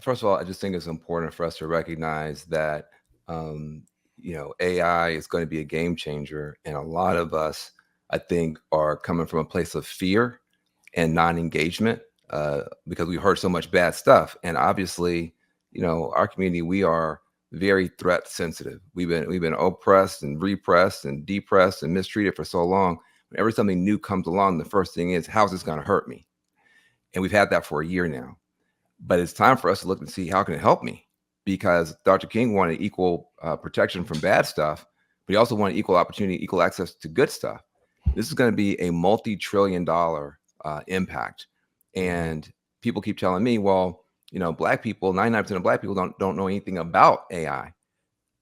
First of all, I just think it's important for us to recognize that um, AI is going to be a game changer, and a lot of us, I think, are coming from a place of fear and non-engagement because we've heard so much bad stuff. And obviously, our community, we are very threat sensitive. We've been oppressed and repressed and depressed and mistreated for so long. Whenever something new comes along, the first thing is, how's this going to hurt me? And we've had that for a year now. But it's time for us to look and see, how can it help me? Because Dr. King wanted equal protection from bad stuff, but he also wanted equal opportunity, equal access to good stuff. This is going to be a multi-trillion-dollar impact. And people keep telling me, well, black people, 99% of black people don't know anything about AI.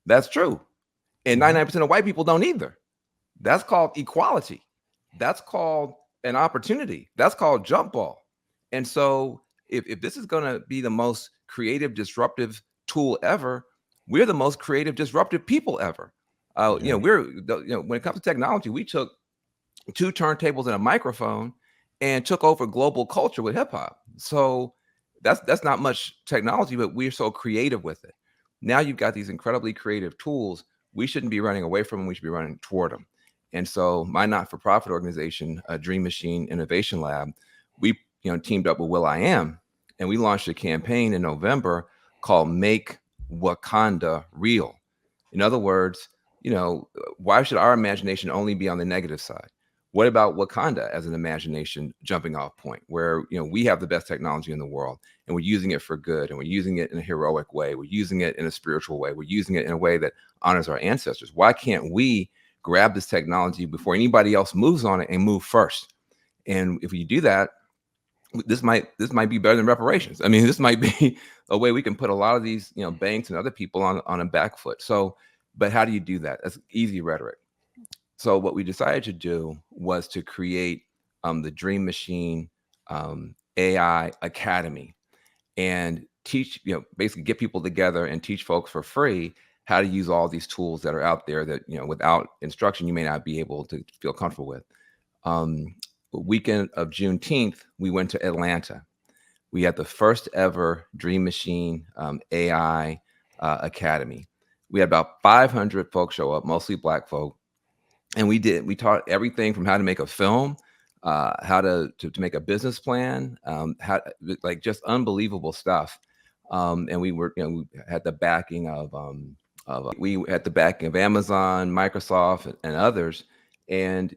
That's true. And 99% of white people don't either. That's called equality. That's called an opportunity. That's called jump ball. And so if this is going to be the most creative, disruptive tool ever, we're the most creative, disruptive people ever. When it comes to technology, we took two turntables and a microphone and took over global culture with hip hop. So that's not much technology, but we're so creative with it. Now you've got these incredibly creative tools. We shouldn't be running away from them. We should be running toward them. And so my not-for-profit organization, Dream Machine Innovation Lab, we teamed up with will.i.am, and we launched a campaign in November called Make Wakanda Real. In other words, why should our imagination only be on the negative side? What about Wakanda as an imagination jumping off point where, we have the best technology in the world and we're using it for good, and we're using it in a heroic way. We're using it in a spiritual way. We're using it in a way that honors our ancestors. Why can't we grab this technology before anybody else moves on it and move first? And if you do that, this might be better than reparations. I mean, this might be a way we can put a lot of these, banks and other people on a back foot. So, but how do you do that? That's easy rhetoric. So what we decided to do was to create the Dream Machine AI Academy and teach, basically get people together and teach folks for free how to use all these tools that are out there that, without instruction, you may not be able to feel comfortable with. Weekend of Juneteenth, we went to Atlanta. We had the first ever Dream Machine AI Academy. We had about 500 folks show up, mostly Black folk. And we taught everything from how to make a film, how to make a business plan, how, like, just unbelievable stuff. And we had the backing of Amazon, Microsoft, and others. And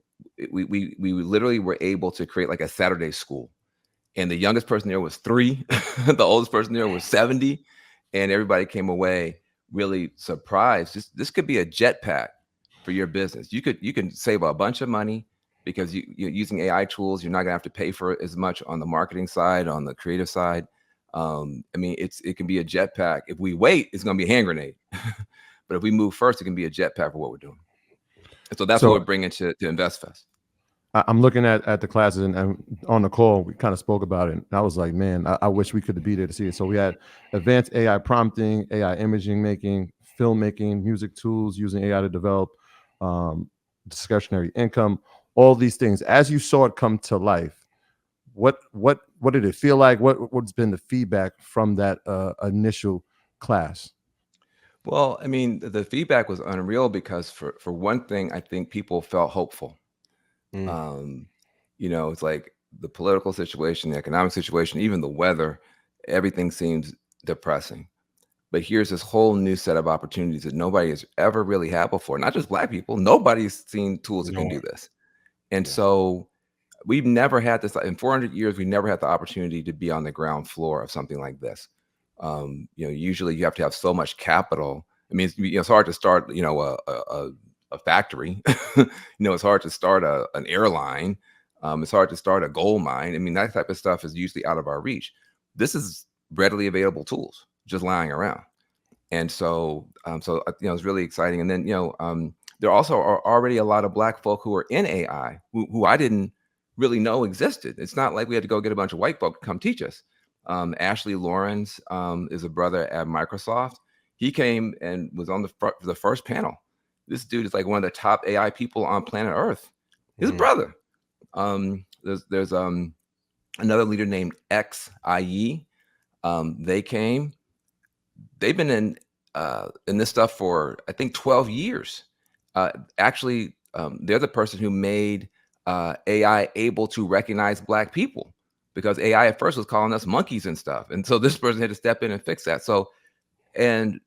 we literally were able to create like a Saturday school. And the youngest person there was 3, the oldest person there was 70, and everybody came away really surprised. This could be a jetpack for your business. You can save a bunch of money because you're using AI tools. You're not gonna have to pay for it as much on the marketing side, on the creative side. I mean, it can be a jetpack. If we wait, it's gonna be a hand grenade. But if we move first, it can be a jetpack for what we're doing. And so that's what we're bringing to InvestFest. I'm looking at the classes, and on the call, we kind of spoke about it. And I was like, man, I wish we could be there to see it. So we had advanced AI prompting, AI imaging making, filmmaking, music tools, using AI to develop discretionary income, all these things. As you saw it come to life, what did it feel like? What's been the feedback from that initial class? Well, I mean, the feedback was unreal because for one thing, I think people felt hopeful. It's like the political situation, the economic situation, even the weather, everything seems depressing. But here's this whole new set of opportunities that nobody has ever really had before. Not just Black people. Nobody's seen tools that can do this. And so we've never had this in 400 years. We never had the opportunity to be on the ground floor of something like this. Usually you have to have so much capital. I mean, it's hard to start, a factory. It's hard to start an airline. It's hard to start a gold mine. I mean, that type of stuff is usually out of our reach. This is readily available tools just lying around. And so, it's really exciting. And then, there also are already a lot of Black folk who are in AI who I didn't really know existed. It's not like we had to go get a bunch of white folk to come teach us. Ashley Lawrence is a brother at Microsoft. He came and was on the first panel. This dude is like one of the top AI people on planet Earth. His brother. There's another leader named XIE. They came. They've been in this stuff for I think 12 years. Actually, they're the person who made AI able to recognize Black people because AI at first was calling us monkeys and stuff, and so this person had to step in and fix that. So, and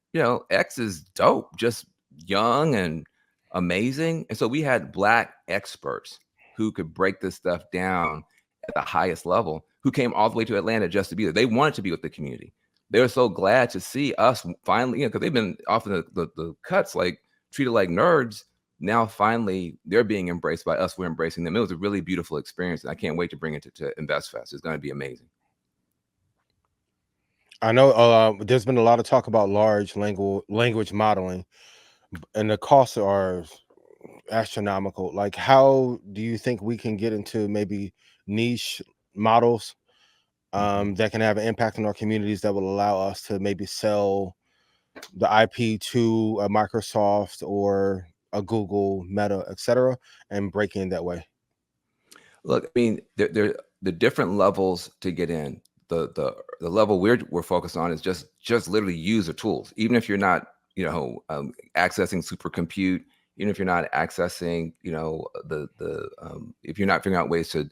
X is dope, just young and amazing. And so we had Black experts who could break this stuff down at the highest level, who came all the way to Atlanta just to be there. They wanted to be with the community. They were so glad to see us finally, because they've been often the cuts, like treated like nerds. Now finally they're being embraced by us. We're embracing them. It was a really beautiful experience, and I can't wait to bring it to InvestFest. It's going to be amazing. I know there's been a lot of talk about large language modeling, and the costs are astronomical. Like, how do you think we can get into maybe niche models that can have an impact on our communities that will allow us to maybe sell the IP to a Microsoft or a Google, Meta, etc., and break in that way? Look, I mean, there the different levels to get in. The level we're focused on is just literally use the tools. Even if you're not, accessing supercompute, even if you're not accessing, if you're not figuring out ways to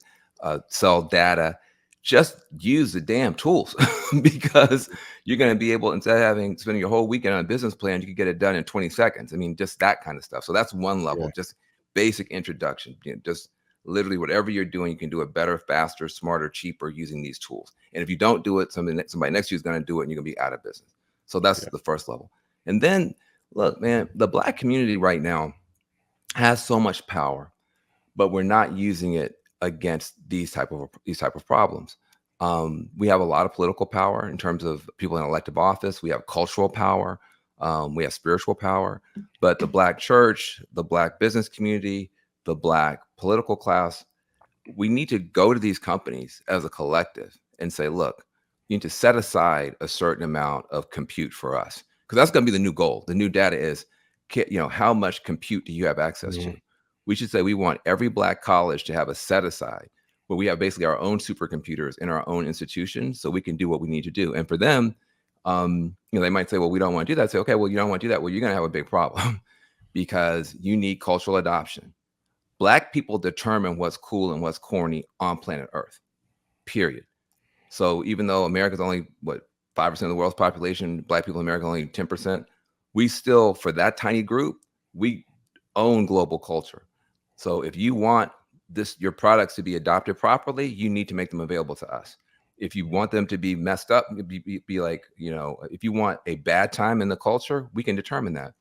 sell data, just use the damn tools because you're going to be able, instead of spending your whole weekend on a business plan, you can get it done in 20 seconds. I mean, just that kind of stuff. So that's one level, Yeah. just basic introduction. Just literally whatever you're doing, you can do it better, faster, smarter, cheaper using these tools. And if you don't do it, somebody next to you is going to do it, and you're going to be out of business. So that's Yeah. the first level. And then, look, man, the Black community right now has so much power, but we're not using it against these type of problems. We have a lot of political power in terms of people in elective office. We have cultural power. We have spiritual power. But the Black church, the Black business community, the Black political class, we need to go to these companies as a collective and say, look, you need to set aside a certain amount of compute for us, because that's going to be the new goal. The new data is, how much compute do you have access to? Mhm. We should say we want every Black college to have a set aside where we have basically our own supercomputers in our own institutions, so we can do what we need to do. And for them, they might say, well, we don't want to do that. Say, okay, well, you don't want to do that. Well, you're going to have a big problem because you need cultural adoption. Black people determine what's cool and what's corny on planet Earth, period. So even though America's only, 5% of the world's population, Black people in America only 10%, we still, for that tiny group, we own global culture. So if you want your products to be adopted properly, you need to make them available to us. If you want them to be messed up, be like, if you want a bad time in the culture, we can determine that.